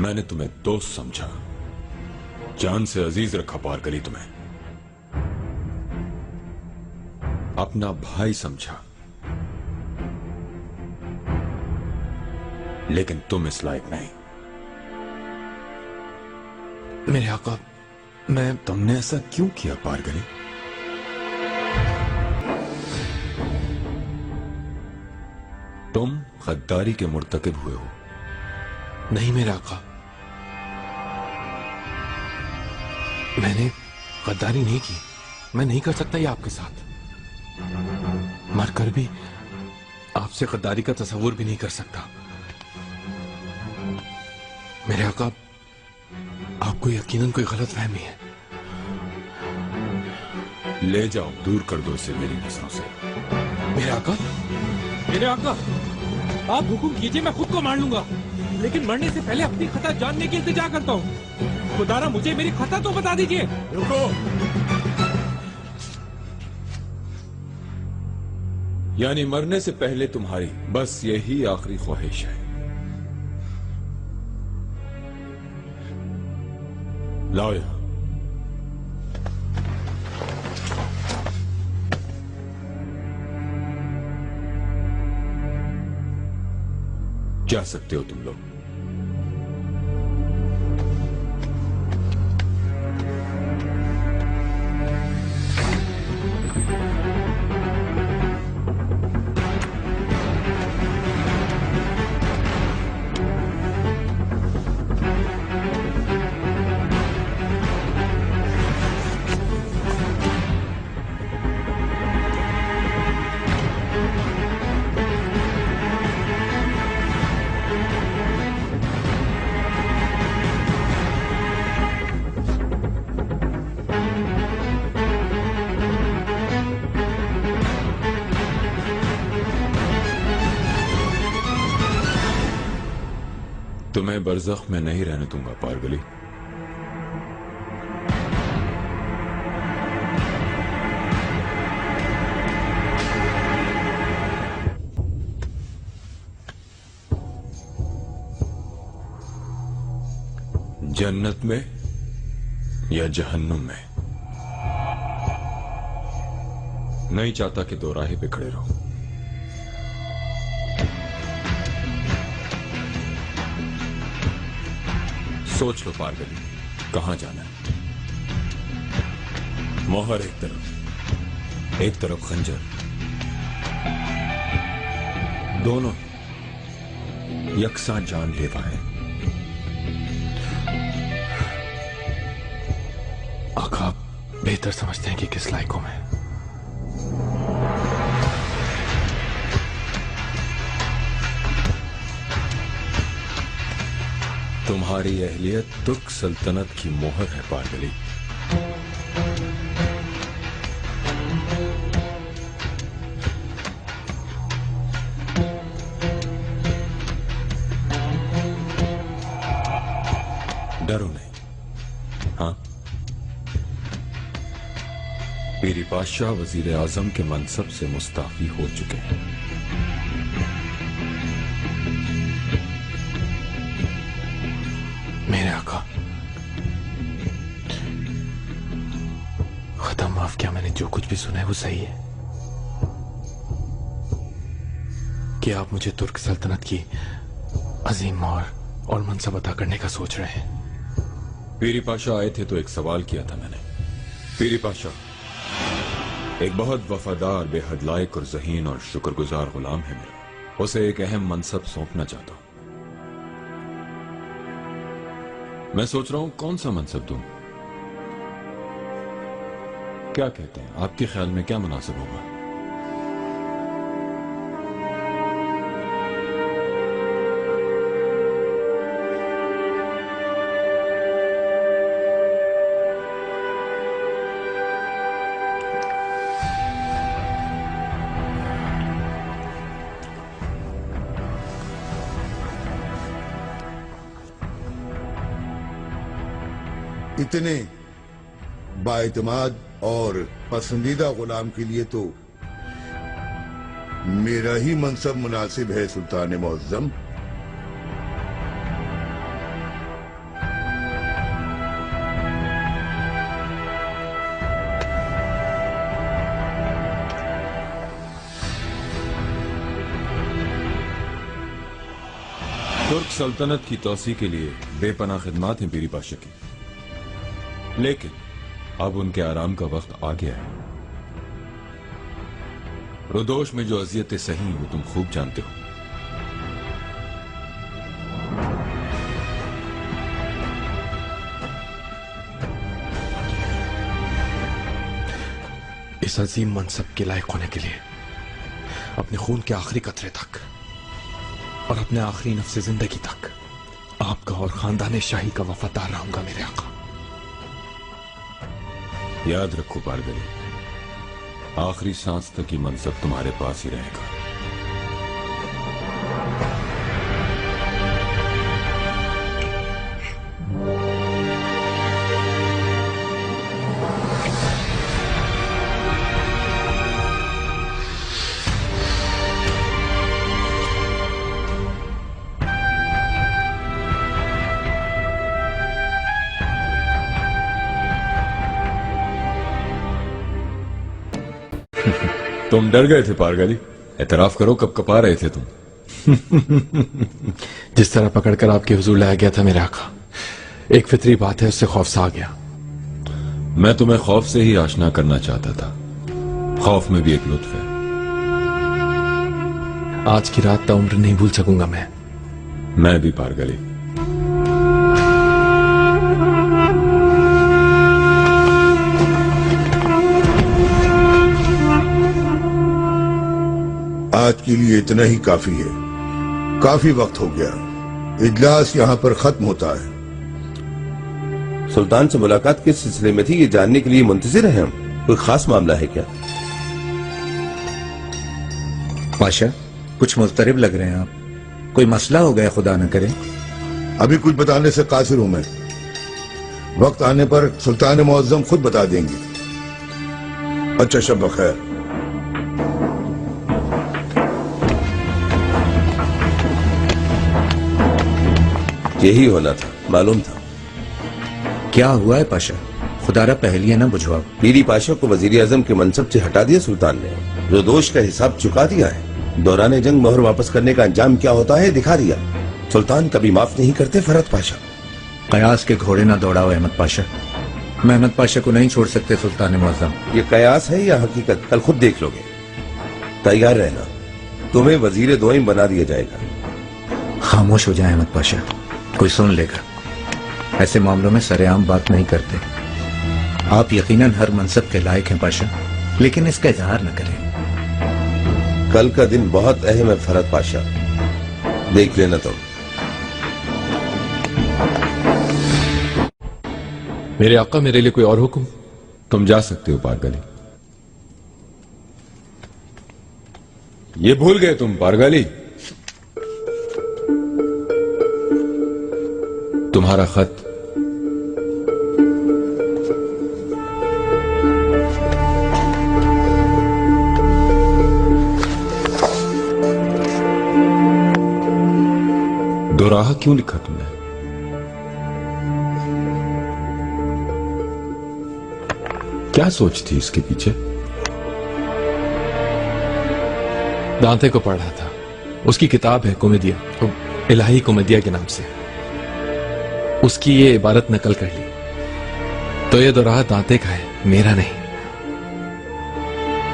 मैंने तुम्हें दोस्त समझा, जान से अजीज रखा पारगली, तुम्हें अपना भाई समझा, लेकिन तुम इस लायक नहीं। मेरे आका, तुमने ऐसा क्यों किया पारगली? तुम गद्दारी के मुर्तकिब हुए हो। नहीं मेरे आका, मैंने गद्दारी नहीं की। मैं नहीं कर सकता ये आपके साथ। मरकर भी आपसे गद्दारी का तस्वुर भी नहीं कर सकता। मेरे आका, आपको यकीनन कोई गलतफहमी है। ले जाओ, दूर कर दो इसे मेरी नजरों से। मेरे आका, आप हुक्म कीजिए, मैं खुद को मार लूंगा, लेकिन मरने से पहले अपनी खता जानने की इल्तिजा करता हूँ। खुदारा मुझे मेरी खता तो बता दीजिए। रुको। यानी मरने से पहले तुम्हारी बस यही आखिरी ख्वाहिश है। लाओ यहां। जा सकते हो तुम लोग। तुम्हें बरज़ख में नहीं रहने दूंगा पारगली। जन्नत में या जहन्नुम में, नहीं चाहता कि दो राहें पे खड़े रहो। सोच लो पारगली, कहां जाना है? मोहर एक तरफ खंजर, दोनों यकसा जानलेवा है। आका, आप बेहतर समझते हैं कि किस लायक हूं मैं। तुम्हारी अहलियत तुर्क सल्तनत की मोहर है पारगली। डरो नहीं। हाँ, पीरी बादशाह वजीर आजम के मनसब से मुस्ताफी हो चुके हैं। मेरे आका, खत्म माफ किया। मैंने जो कुछ भी सुना है वो सही है कि आप मुझे तुर्क सल्तनत की अजीम मोहर और मनसब अता करने का सोच रहे हैं। पीरी पाशा आए थे तो एक सवाल किया था मैंने। पीरी पाशा एक बहुत वफादार, बेहद लायक और ज़हीन और शुक्रगुजार गुलाम है मेरा। उसे एक अहम मनसब सौंपना चाहता हूं। मैं सोच रहा हूं कौन सा मनसब दूं। क्या कहते हैं, आपके ख्याल में क्या मुनासिब होगा? इतने बाएतमाद और पसंदीदा गुलाम के लिए तो मेरा ही मनसब मुनासिब है सुल्तान मुअज्जम। तुर्क सल्तनत की तोसी के लिए बेपनाह खिदमत हैं पीरी पाशा की, लेकिन अब उनके आराम का वक्त आ गया है। रुदोश में जो अजियतें सही वो तुम खूब जानते हो। इस अजीम मनसब के लायक होने के लिए अपने खून के आखिरी कतरे तक और अपने आखिरी नफ्से जिंदगी तक आपका और खानदान शाही का वफादार रहूंगा मेरे आका। याद रखो पारगली, आखिरी सांस तक ही मनसब तुम्हारे पास ही रहेगा। तुम डर गए थे पारगली, एतराफ करो कब कपा रहे थे तुम। जिस तरह पकड़कर आपके हुजूर लाया गया था मेरे आका, एक फितरी बात है, उससे खौफ सा आ गया। मैं तुम्हें खौफ से ही आशना करना चाहता था। खौफ में भी एक लुत्फ है। आज की रात ताउम्र नहीं भूल सकूंगा मैं भी पारगली। आज के लिए इतना ही काफी है। काफी वक्त हो गया, इजलास यहाँ पर खत्म होता है। सुल्तान से मुलाकात किस सिलसिले में थी, ये जानने के लिए मुंतजिर हैं हम। कोई खास मामला है क्या? पाशा, कुछ मुस्तरिब लग रहे हैं आप। कोई मसला हो गया, खुदा न करे। अभी कुछ बताने से कासिर हूं मैं। वक्त आने पर सुल्तान मुअज्जम खुद बता देंगे। अच्छा, शब बखैर। यही होना था, मालूम था। क्या हुआ है पाशा? खुदारा पहलियां न बुझवाओ। पीरी पाशा को वजीर आजम के मनसब से हटा दिया सुल्तान ने। रुदोश का हिसाब चुका दिया है। दौरान जंग मोहर वापस करने का अंजाम क्या होता है दिखा दिया। सुल्तान कभी माफ नहीं करते फरहत पाशा। कयास के घोड़े न दौड़ाओ अहमद पाशा। मैं अहमद पाशा को नहीं छोड़ सकते सुल्तान मुअज्जम। ये कयास है या हकीकत, कल खुद देख लोगे। तैयार रहना, तुम्हें वजीर दोइम बना दिया जाएगा। खामोश हो जाए अहमद पाशा, कोई सुन लेगा। ऐसे मामलों में सरेआम बात नहीं करते। आप यकीनन हर मनसब के लायक हैं पाशा, लेकिन इसका इजहार न करें। कल का दिन बहुत अहम है फरहत पाशा, देख लेना तुम। मेरे आका, मेरे लिए कोई और हुक्म? तुम जा सकते हो पारगली। ये भूल गए तुम पारगली? तुम्हारा खत। दोराहा क्यों लिखा तुमने? क्या सोच थी इसके पीछे? दांते को पढ़ रहा था। उसकी किताब है कॉमेडिया, इलाही कॉमेडिया के नाम से। उसकी ये इबारत नकल कर ली। तो ये दोराहा दांते का है, मेरा नहीं।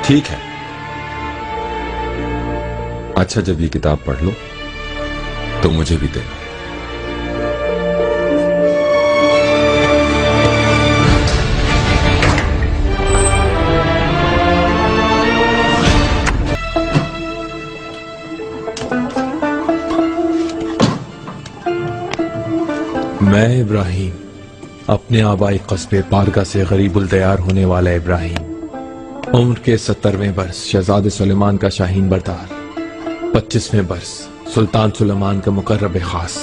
ठीक है। अच्छा, जब ये किताब पढ़ लो तो मुझे भी देना। मैं इब्राहिम, अपने आबाई कस्बे पारगा से गरीबुल दयार होने वाला इब्राहिम, उम्र के 70वें बरस शहजादे सुलेमान का शाहीन बरदार, 25वें बरस सुल्तान सुलेमान का मुकर्रब खास,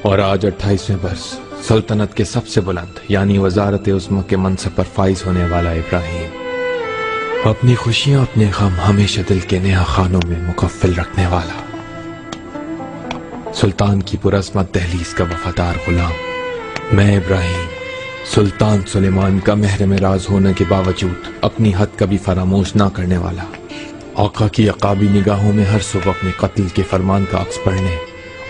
और आज 28वें बरस सल्तनत के सबसे बुलंद यानी वजारत उस्मा के मनसब पर फाइज होने वाला इब्राहिम, अपनी खुशियां अपने गम हमेशा दिल के नेहा खानों में मुकफ्फिल रखने वाला, सुल्तान की पुरस्मत दहलीज का वफादार गुलाम। मैं इब्राहिम, सुल्तान सुलेमान का महरम राज होने के बावजूद अपनी हद कभी फरामोश ना करने वाला, आका की अकाबी निगाहों में हर सुबह अपने कत्ल के फरमान का अक्स पढ़ने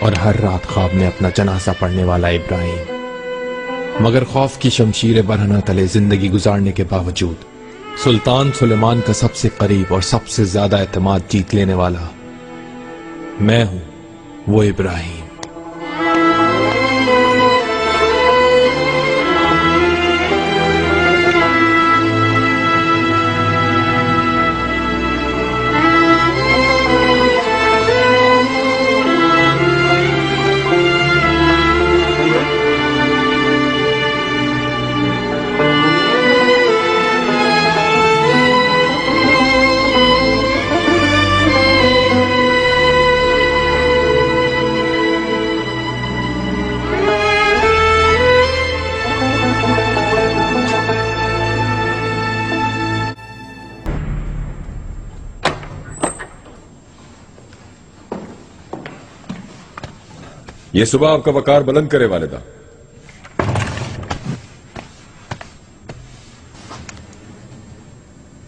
और हर रात ख्वाब में अपना जनाजा पढ़ने वाला इब्राहिम। मगर खौफ की शमशीर बरहना तले जिंदगी गुजारने के बावजूद सुल्तान सुलेमान का सबसे करीब और सबसे ज्यादा एतमाद जीत लेने वाला मैं हूं, वो इब्राहिम। ये सुबह आपका वकार बुलंद करे वालिदा।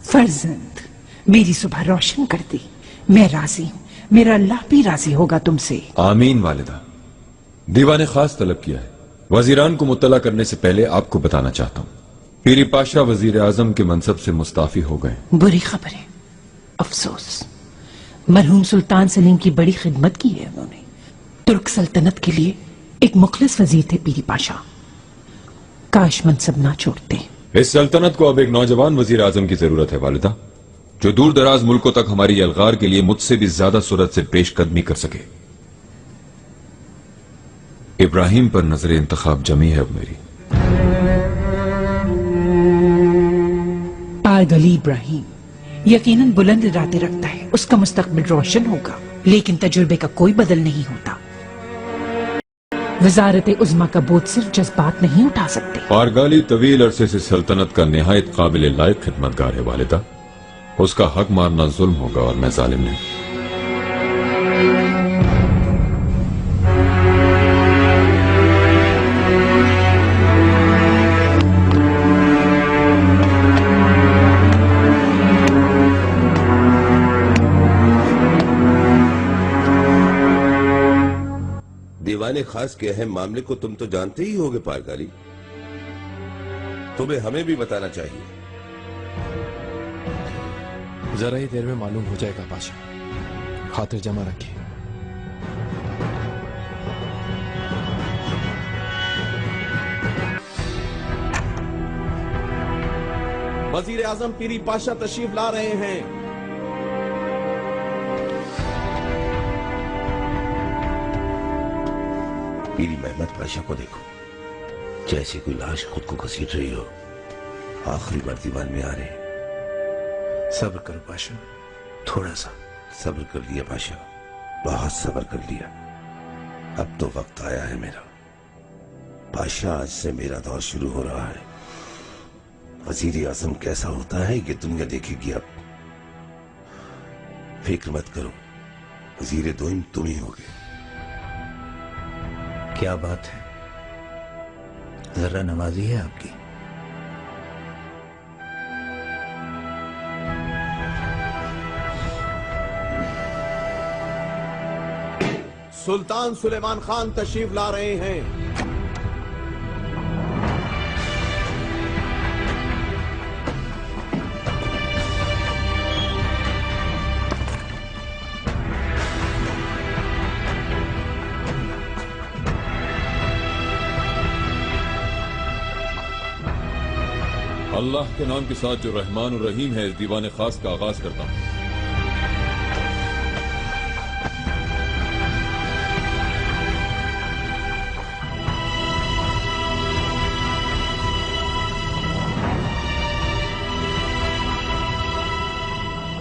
फर्जंद, मेरी सुबह रोशन कर दी। मैं राजी हूँ, मेरा अल्लाह भी राजी होगा तुमसे। आमीन वालिदा। दीवान खास तलब किया है। वजीरान को मुत्तला करने से पहले आपको बताना चाहता हूँ, पीरी पाशा वजीर आजम के मनसब से मुस्ताफी हो गए। बुरी खबर है, अफसोस। मरहूम सुल्तान सलीम की बड़ी खिदमत की है उन्होंने। तुर्क सल्तनत के लिए एक मुखलिस वजीर थे पीरी पाशा। काश मनसब ना छोड़ते। इस सल्तनत को अब एक नौजवान वजीर आजम की जरूरत है वालिदा, जो दूर दराज मुल्कों तक हमारी यलगार के लिए मुझसे भी ज्यादा सूरत से पेशकदमी कर सके। इब्राहिम पर नजर इंतखाब जमी है अब मेरी। पारगली इब्राहिम यकीनन बुलंद इरादे रखता है, उसका मुस्तकबिल रोशन होगा, लेकिन तजुर्बे का कोई बदल नहीं होता। वजारत उज़्मा का बोझ सिर्फ जज्बात नहीं उठा सकते। पारगाली तवील अरसे से सल्तनत का निहायत काबिल लायक खिदमतगार है वालिदा। उसका हक मारना जुल्म होगा और मैं जालिम नहीं। दीवाने खास के अहम मामले को तुम तो जानते ही होगे पारगाली, तुम्हें हमें भी बताना चाहिए। जरा ही देर में मालूम हो जाएगा पाशा, खातिर जमा रखिए। वजीर आजम पीरी पाशा तशरीफ ला रहे हैं। पीरी मेहमद पाशा को देखो, जैसे कोई लाश खुद को घसीट रही हो। आखिरी बार दीवान में आ रहे हैं। सब्र करो पाशा, थोड़ा सा सब्र कर लिया पाशा, बहुत सब्र कर लिया। अब तो वक्त आया है मेरा। पाशा, आज से मेरा दौर शुरू हो रहा है। वजीर आजम कैसा होता है ये दुनिया देखेगी अब। फिक्र मत करो, वजीर दोइम तुम ही होगे। क्या बात है, जरा नवाजी है आपकी। सुल्तान सुलेमान खान तशरीफ ला रहे हैं। अल्लाह के नाम के साथ जो रहमान और रहीम है, इस दीवान खास का आगाज करता हूं।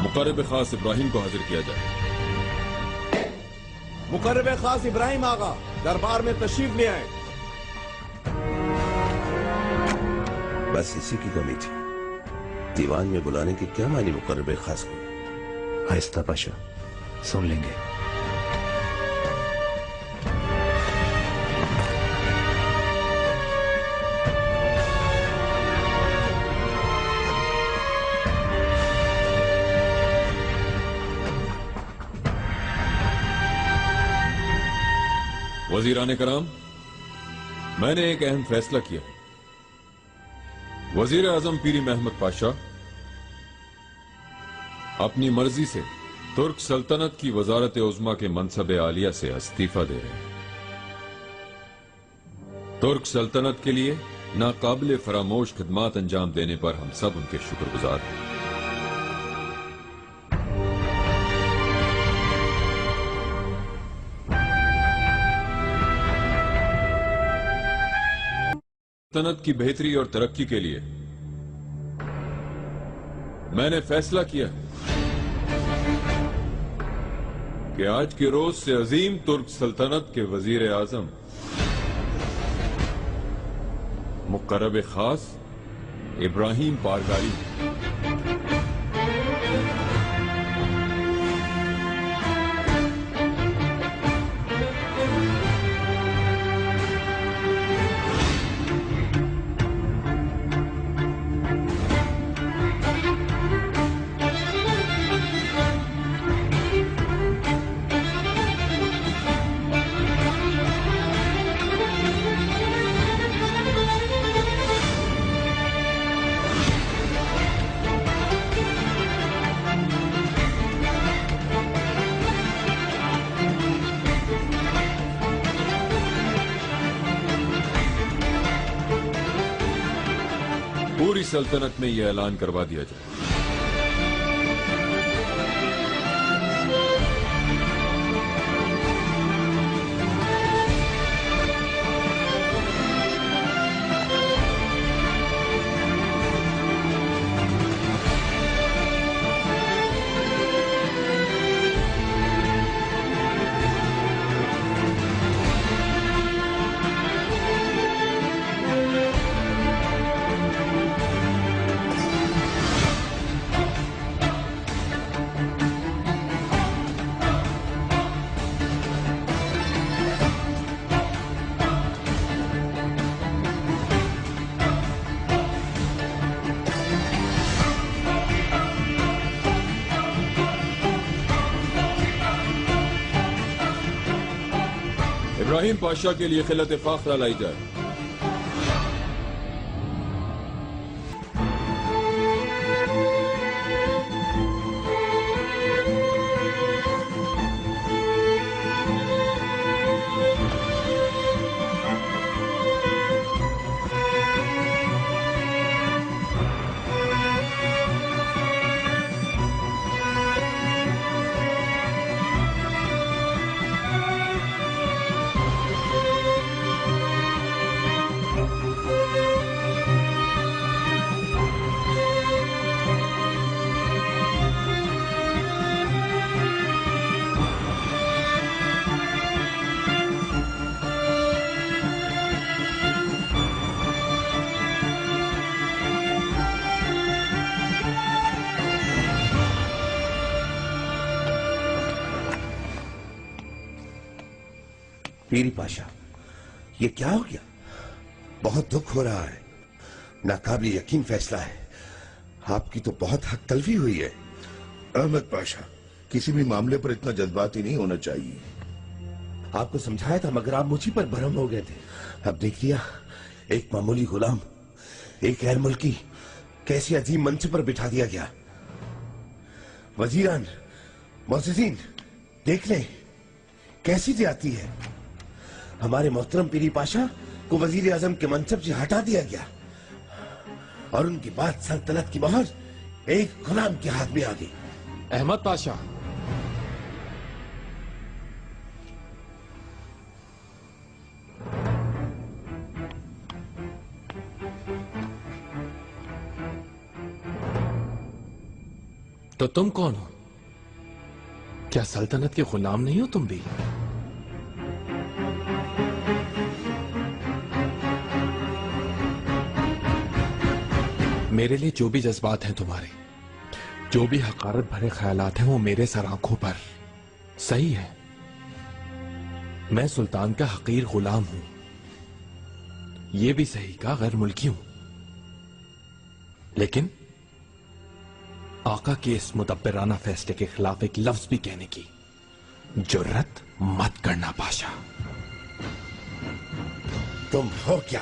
मुकर्रब खास इब्राहिम को हाजिर किया जाए। मुकर्रब खास इब्राहिम आगा दरबार में तशरीफ ले आए। बस इसी की कमी थी। दीवान में बुलाने के क्या मानी मुकर्रब खास को? आहिस्ता पाशा, सुन लेंगे। वजीरान कराम, मैंने एक अहम फैसला किया। वजीर आजम पीरी महमद पाशा अपनी मर्जी से तुर्क सल्तनत की वजारत उज़्मा के मनसब आलिया से इस्तीफा दे रहे हैं। तुर्क सल्तनत के लिए नाकाबिले फरामोश खिदमात अंजाम देने पर हम सब उनके शुक्रगुजार हैं। सल्तनत की बेहतरी और तरक्की के लिए मैंने फैसला किया कि आज के रोज से अजीम तुर्क सल्तनत के वजीर आजम मुकर्रब खास इब्राहिम पारगारी। पूरी सल्तनत में यह ऐलान करवा दिया जाए इब्राहिम पाशा के लिए खिलत फाखरा लाई जाए। पीरी पाशा, ये क्या हो गया? बहुत दुख हो रहा है। नाकाबिल यकीन फैसला है। आपकी तो बहुत हक तलफी हुई है। अहमद पाशा, किसी भी मामले पर इतना जज्बाती नहीं होना चाहिए। आपको समझाया था मगर आप मुझी पर भरम हो गए थे। अब देख लिया, एक मामूली गुलाम, एक गैर मुल्की कैसी अजीम मंच पर बिठा दिया गया। वजीरान, मोअज़्ज़िज़ीन, देख लें कैसी ज्यादती है। हमारे मोहतरम पीरी पाशा को वजीर आजम के मनसब से हटा दिया गया और उनकी बात सल्तनत की मोहर एक गुलाम के हाथ में आ गई। अहमद पाशा, तो तुम कौन हो? क्या सल्तनत के गुलाम नहीं हो तुम भी? मेरे लिए जो भी जज्बात हैं तुम्हारे, जो भी हकारत भरे ख्यालात हैं, वो मेरे सर आंखों पर सही है। मैं सुल्तान का हकीर गुलाम हूं, ये भी सही का गैर मुल्की हूं, लेकिन आका के इस मुदब्बिराना फैसले के खिलाफ एक लफ्ज भी कहने की जुर्रत मत करना पाशा। तुम हो क्या?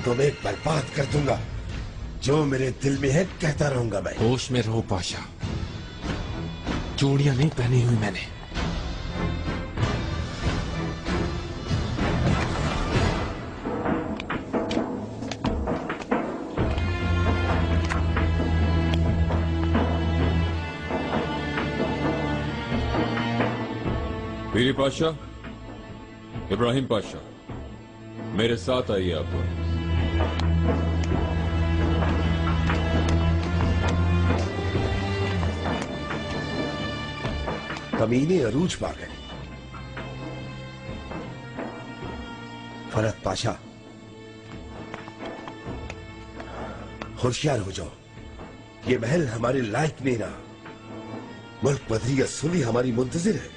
तुम्हें बर्बाद कर दूंगा। जो मेरे दिल में है कहता रहूंगा मैं। होश में रहो पाशा, चूड़ियां नहीं पहनी हुई मैंने। पीरी पाशा, इब्राहिम पाशा, मेरे साथ आइए आप दोनों। कमीने अरूज पा गए। फरहत पाशा, होशियार हो जाओ। ये महल हमारे लायक नहीं रहा। मुल्क बदरी सुली हमारी मुंतजिर है।